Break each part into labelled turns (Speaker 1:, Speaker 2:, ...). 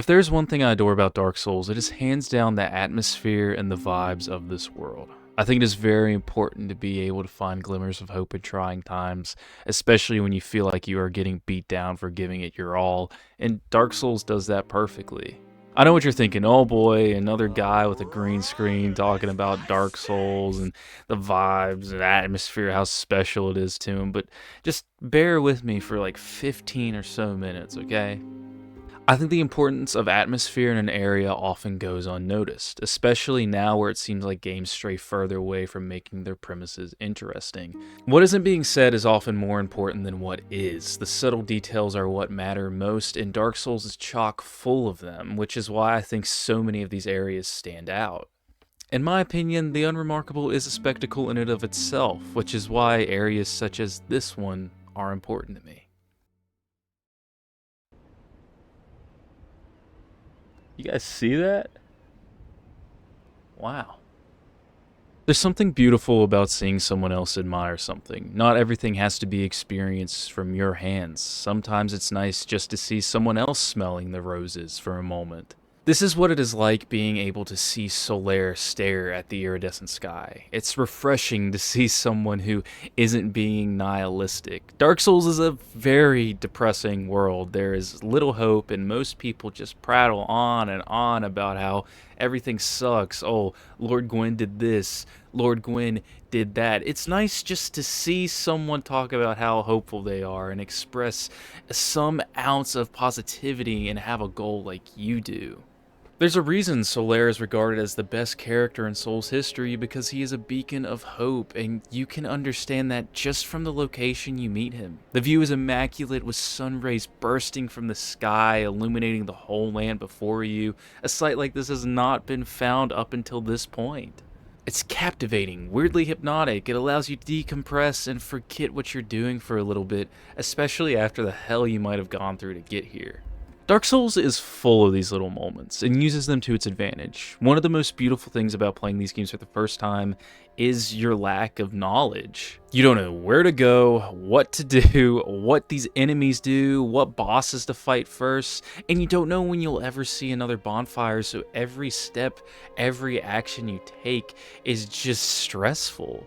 Speaker 1: If there's one thing I adore about Dark Souls, it is hands down the atmosphere and the vibes of this world. I think it is very important to be able to find glimmers of hope in trying times, especially when you feel like you are getting beat down for giving it your all, and Dark Souls does that perfectly. I know what you're thinking, oh boy, another guy with a green screen talking about Dark Souls and the vibes and atmosphere, how special it is to him, but just bear with me for like 15 or so minutes, okay? I think the importance of atmosphere in an area often goes unnoticed, especially now where it seems like games stray further away from making their premises interesting. What isn't being said is often more important than what is. The subtle details are what matter most, and Dark Souls is chock full of them, which is why I think so many of these areas stand out. In my opinion, the unremarkable is a spectacle in and of itself, which is why areas such as this one are important to me. You guys see that? Wow. There's something beautiful about seeing someone else admire something. Not everything has to be experienced from your hands. Sometimes it's nice just to see someone else smelling the roses for a moment. This is what it is like being able to see Solaire stare at the iridescent sky. It's refreshing to see someone who isn't being nihilistic. Dark Souls is a very depressing world. There is little hope, and most people just prattle on and on about how everything sucks. Oh, Lord Gwyn did this, Lord Gwyn did that. It's nice just to see someone talk about how hopeful they are and express some ounce of positivity and have a goal like you do. There's a reason Solaire is regarded as the best character in Souls history because he is a beacon of hope, and you can understand that just from the location you meet him. The view is immaculate with sun rays bursting from the sky, illuminating the whole land before you. A sight like this has not been found up until this point. It's captivating, weirdly hypnotic. It allows you to decompress and forget what you're doing for a little bit, especially after the hell you might have gone through to get here. Dark Souls is full of these little moments and uses them to its advantage. One of the most beautiful things about playing these games for the first time is your lack of knowledge. You don't know where to go, what to do, what these enemies do, what bosses to fight first, and you don't know when you'll ever see another bonfire, so every step, every action you take is just stressful.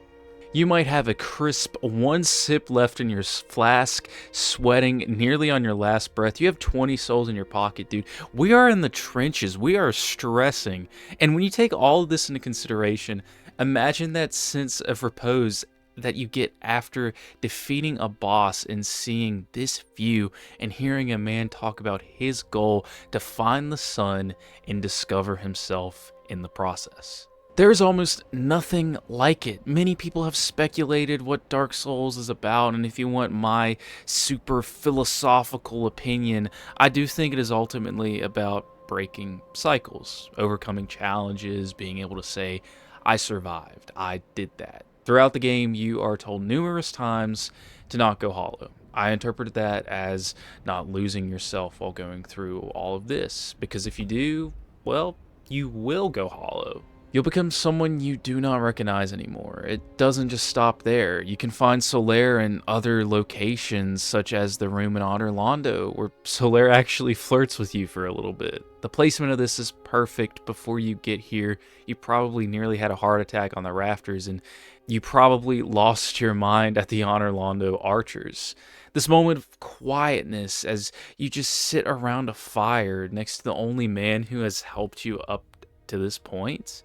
Speaker 1: You might have a crisp one sip left in your flask, sweating nearly on your last breath. You have 20 souls in your pocket, dude. We are in the trenches. We are stressing. And when you take all of this into consideration, imagine that sense of repose that you get after defeating a boss and seeing this view and hearing a man talk about his goal to find the sun and discover himself in the process. There's almost nothing like it. Many people have speculated what Dark Souls is about, and if you want my super philosophical opinion, I do think it is ultimately about breaking cycles, overcoming challenges, being able to say, I survived, I did that. Throughout the game, you are told numerous times to not go hollow. I interpreted that as not losing yourself while going through all of this, because if you do, well, you will go hollow. You'll become someone you do not recognize anymore. It doesn't just stop there. You can find Solaire in other locations, such as the room in Anorlando, where Solaire actually flirts with you for a little bit. The placement of this is perfect. Before you get here, you probably nearly had a heart attack on the rafters, and you probably lost your mind at the Anorlando Archers. This moment of quietness as you just sit around a fire next to the only man who has helped you up to this point,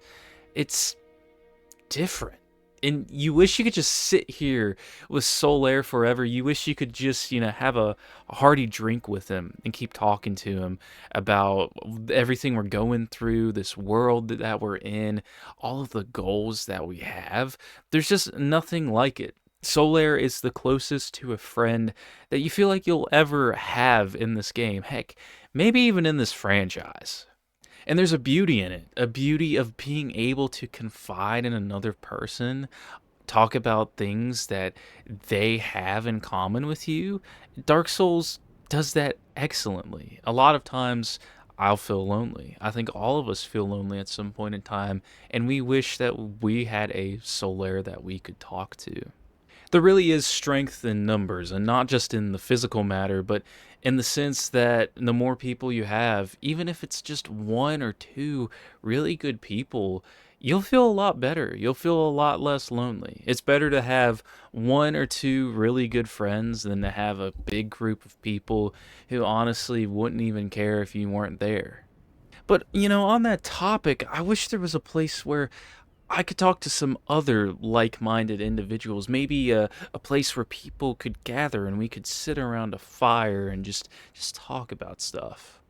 Speaker 1: it's different. And you wish you could just sit here with Solaire forever. You wish you could just, have a hearty drink with him and keep talking to him about everything we're going through, this world that we're in, all of the goals that we have. There's just nothing like it. Solaire is the closest to a friend that you feel like you'll ever have in this game. Heck, maybe even in this franchise. And there's a beauty in it, a beauty of being able to confide in another person, talk about things that they have in common with you. Dark Souls does that excellently. A lot of times I'll feel lonely. I think all of us feel lonely at some point in time, and we wish that we had a Solaire that we could talk to. There really is strength in numbers, and not just in the physical matter, but in the sense that the more people you have, even if it's just one or two really good people, you'll feel a lot better. You'll feel a lot less lonely. It's better to have one or two really good friends than to have a big group of people who honestly wouldn't even care if you weren't there. But, on that topic, I wish there was a place where I could talk to some other like-minded individuals, maybe a place where people could gather and we could sit around a fire and just talk about stuff.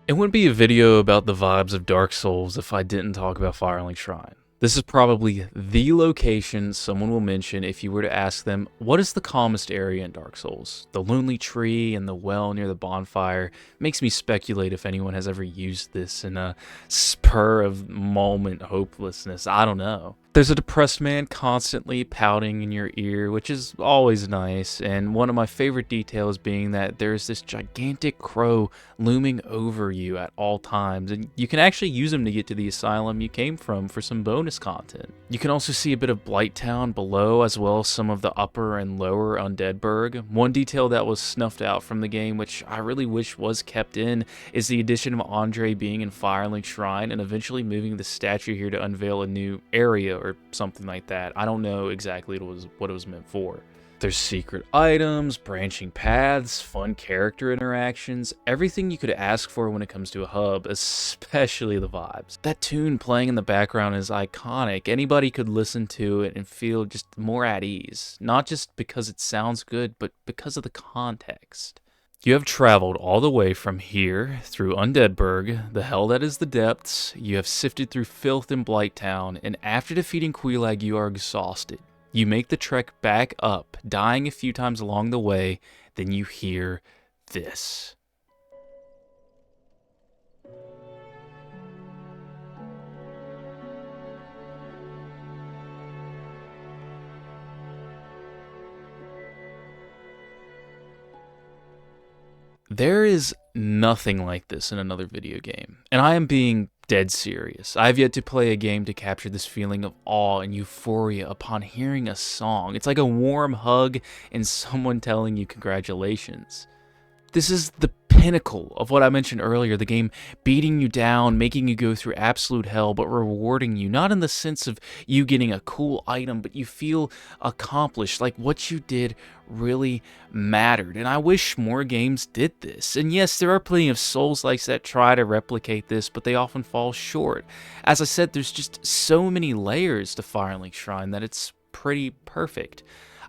Speaker 1: It wouldn't be a video about the vibes of Dark Souls if I didn't talk about Firelink Shrine. This is probably the location someone will mention if you were to ask them, what is the calmest area in Dark Souls? The lonely tree and the well near the bonfire makes me speculate if anyone has ever used this in a spur of moment hopelessness. I don't know. There's a depressed man constantly pouting in your ear, which is always nice, and one of my favorite details being that there's this gigantic crow looming over you at all times, and you can actually use him to get to the asylum you came from for some bonus content. You can also see a bit of Blighttown below, as well as some of the upper and lower Undeadburg. One detail that was snuffed out from the game, which I really wish was kept in, is the addition of Andre being in Firelink Shrine and eventually moving the statue here to unveil a new area or something like that. I don't know exactly what it was meant for. There's secret items, branching paths, fun character interactions, everything you could ask for when it comes to a hub, especially the vibes. That tune playing in the background is iconic. Anybody could listen to it and feel just more at ease, not just because it sounds good, but because of the context. You have traveled all the way from here through Undeadburg, the hell that is the depths. You have sifted through filth in Blighttown, and after defeating Quelaag, you are exhausted. You make the trek back up, dying a few times along the way, then you hear this. There is nothing like this in another video game, and I am being dead serious. I have yet to play a game to capture this feeling of awe and euphoria upon hearing a song. It's like a warm hug and someone telling you congratulations. This is the pinnacle of what I mentioned earlier, the game beating you down, making you go through absolute hell, but rewarding you, not in the sense of you getting a cool item, but you feel accomplished, like what you did really mattered. And I wish more games did this. And yes, there are plenty of Souls-likes that try to replicate this, but they often fall short. As I said, there's just so many layers to Firelink Shrine that it's pretty perfect.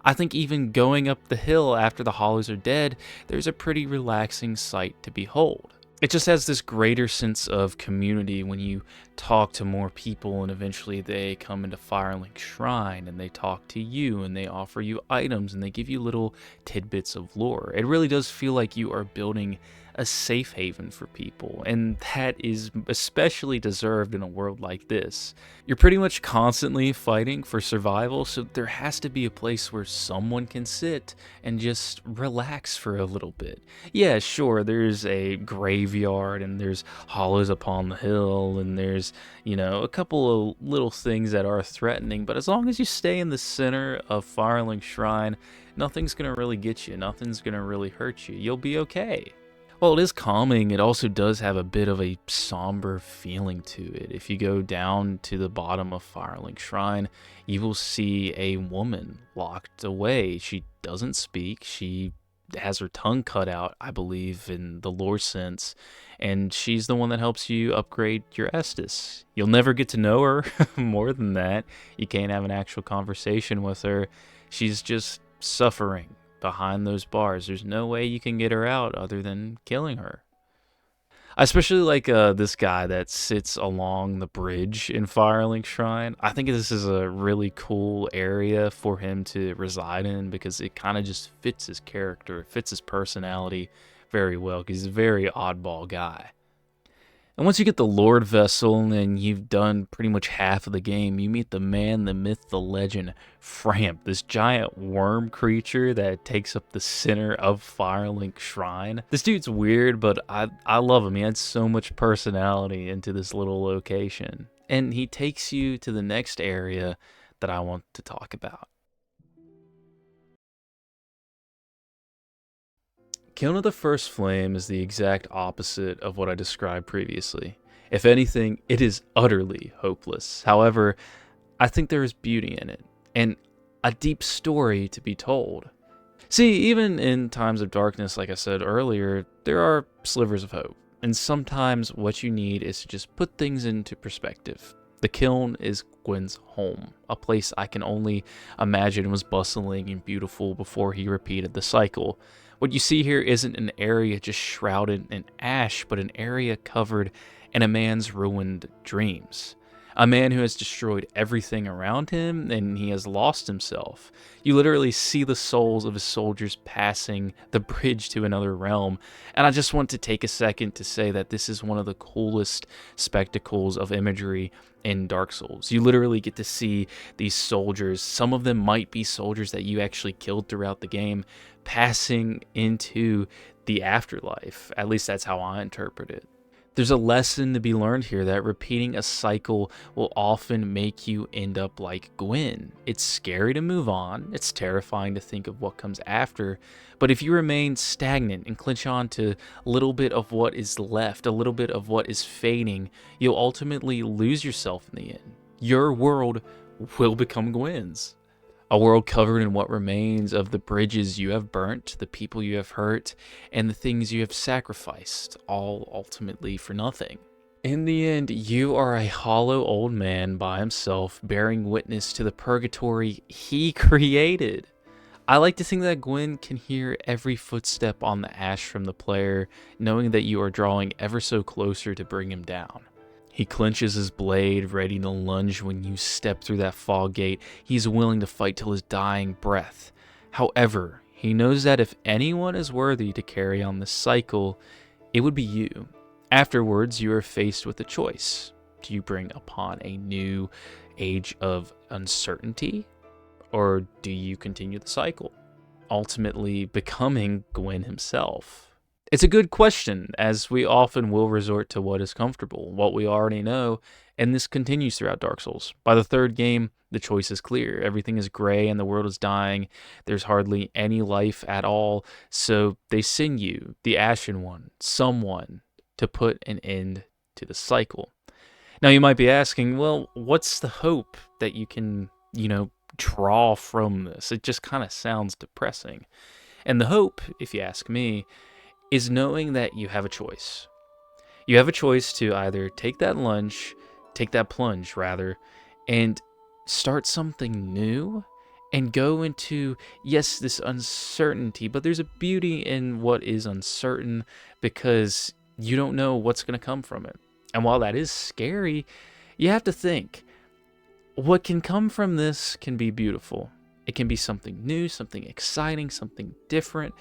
Speaker 1: I think even going up the hill after the hollows are dead, there's a pretty relaxing sight to behold. It just has this greater sense of community when you talk to more people and eventually they come into Firelink Shrine and they talk to you and they offer you items and they give you little tidbits of lore. It really does feel like you are building a safe haven for people, and that is especially deserved in a world like this. You're pretty much constantly fighting for survival, so there has to be a place where someone can sit and just relax for a little bit. Yeah, sure, there's a graveyard and there's hollows upon the hill and there's, a couple of little things that are threatening, but as long as you stay in the center of Firelink Shrine, nothing's gonna really get you, nothing's gonna really hurt you. You'll be okay. While it is calming, it also does have a bit of a somber feeling to it. If you go down to the bottom of Firelink Shrine, you will see a woman locked away. She doesn't speak. She has her tongue cut out, I believe, in the lore sense, and she's the one that helps you upgrade your Estus. You'll never get to know her more than that. You can't have an actual conversation with her. She's just suffering behind those bars. There's no way you can get her out other than killing her. I especially like this guy that sits along the bridge in Firelink Shrine. I think this is a really cool area for him to reside in because it kind of just fits his character, fits his personality very well because he's a very oddball guy. And once you get the Lord Vessel and you've done pretty much half of the game, you meet the man, the myth, the legend, Framp, this giant worm creature that takes up the center of Firelink Shrine. This dude's weird, but I love him. He adds so much personality into this little location. And he takes you to the next area that I want to talk about. Kiln of the First Flame is the exact opposite of what I described previously. If anything, it is utterly hopeless. However, I think there is beauty in it, and a deep story to be told. See, even in times of darkness, like I said earlier, there are slivers of hope, and sometimes what you need is to just put things into perspective. The kiln is Gwyn's home, a place I can only imagine was bustling and beautiful before he repeated the cycle. What you see here isn't an area just shrouded in ash, but an area covered in a man's ruined dreams. A man who has destroyed everything around him, and he has lost himself. You literally see the souls of his soldiers passing the bridge to another realm, and I just want to take a second to say that this is one of the coolest spectacles of imagery in Dark Souls. You literally get to see these soldiers, some of them might be soldiers that you actually killed throughout the game, passing into the afterlife. At least that's how I interpret it. There's a lesson to be learned here that repeating a cycle will often make you end up like Gwyn. It's scary to move on, it's terrifying to think of what comes after, but if you remain stagnant and clinch on to a little bit of what is left, a little bit of what is fading, you'll ultimately lose yourself in the end. Your world will become Gwyn's. A world covered in what remains of the bridges you have burnt, the people you have hurt, and the things you have sacrificed, all ultimately for nothing. In the end, you are a hollow old man by himself, bearing witness to the purgatory he created. I like to think that Gwyn can hear every footstep on the ash from the player, knowing that you are drawing ever so closer to bring him down. He clenches his blade, ready to lunge when you step through that fog gate. He's willing to fight till his dying breath. However, he knows that if anyone is worthy to carry on this cycle, it would be you. Afterwards, you are faced with a choice. Do you bring upon a new age of uncertainty, or do you continue the cycle, ultimately becoming Gwyn himself? It's a good question, as we often will resort to what is comfortable, what we already know, and this continues throughout Dark Souls. By the third game, the choice is clear. Everything is gray and the world is dying. There's hardly any life at all, so they send you, the Ashen One, someone, to put an end to the cycle. Now you might be asking, well, what's the hope that you can, draw from this? It just kind of sounds depressing. And the hope, if you ask me, is knowing that you have a choice. You have a choice to either take that plunge, and start something new and go into, yes, this uncertainty, but there's a beauty in what is uncertain because you don't know what's going to come from it. And while that is scary, you have to think, what can come from this can be beautiful. It can be something new, something exciting, something different.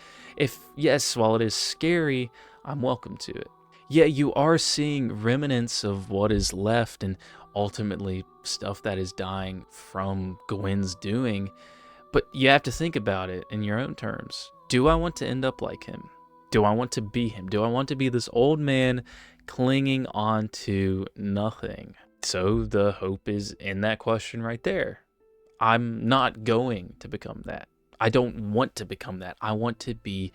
Speaker 1: Yes, while it is scary, I'm welcome to it. Yeah, you are seeing remnants of what is left and ultimately stuff that is dying from Gwyn's doing, but you have to think about it in your own terms. Do I want to end up like him? Do I want to be him? Do I want to be this old man clinging on to nothing? So the hope is in that question right there. I'm not going to become that. I don't want to become that. I want to be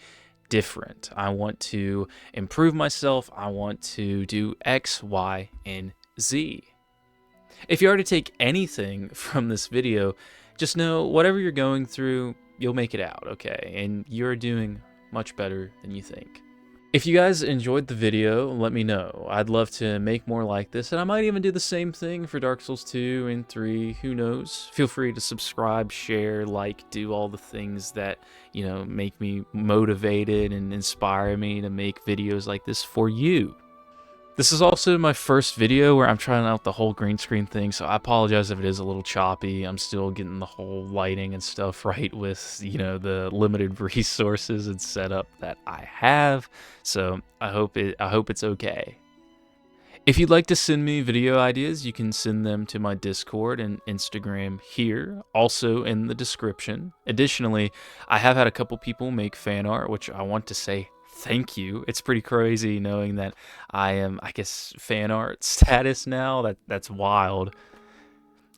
Speaker 1: different. I want to improve myself. I want to do X, Y, and Z. If you are to take anything from this video, just know whatever you're going through, you'll make it out, okay? And you're doing much better than you think. If you guys enjoyed the video, let me know. I'd love to make more like this, and I might even do the same thing for Dark Souls 2 and 3, who knows? Feel free to subscribe, share, like, do all the things that, make me motivated and inspire me to make videos like this for you. This is also my first video where I'm trying out the whole green screen thing, so I apologize if it is a little choppy. I'm still getting the whole lighting and stuff right with, the limited resources and setup that I have. So I hope it's okay. If you'd like to send me video ideas, you can send them to my Discord and Instagram here, also in the description. Additionally, I have had a couple people make fan art, which I want to say thank you. It's pretty crazy knowing that I am, I guess, fan art status now. That's wild.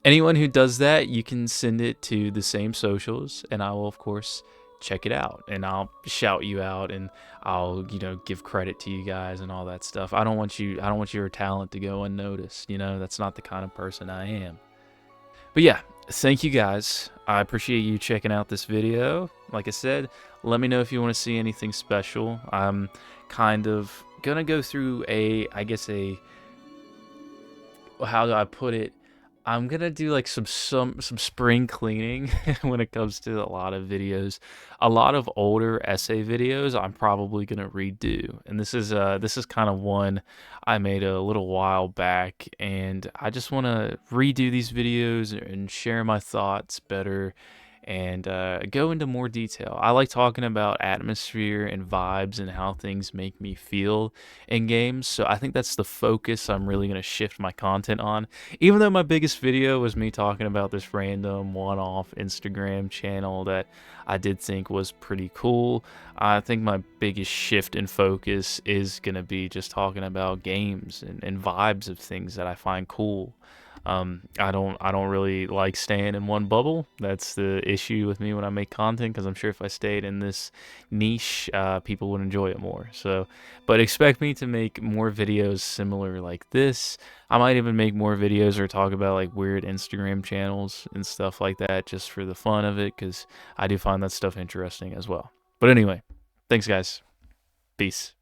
Speaker 1: Anyone who does that, you can send it to the same socials, and I will, of course, check it out, and I'll shout you out, and I'll, give credit to you guys and all that stuff. I don't want your talent to go unnoticed. That's not the kind of person I am. But yeah, thank you guys. I appreciate you checking out this video. Like I said, let me know if you want to see anything special. I'm kind of gonna go through how do I put it? I'm gonna do like some spring cleaning when it comes to a lot of videos. A lot of older essay videos I'm probably gonna redo. And this is kind of one I made a little while back, and I just wanna redo these videos and share my thoughts better and go into more detail. I like talking about atmosphere and vibes and how things make me feel in games. So I think that's the focus I'm really going to shift my content on. Even though my biggest video was me talking about this random one-off Instagram channel that I did think was pretty cool, I think my biggest shift in focus is going to be just talking about games and vibes of things that I find cool. I don't really like staying in one bubble. That's the issue with me when I make content, because I'm sure if I stayed in this niche, people would enjoy it more. So, but expect me to make more videos similar like this. I might even make more videos or talk about like weird Instagram channels and stuff like that, just for the fun of it, because I do find that stuff interesting as well. But anyway, thanks guys. Peace.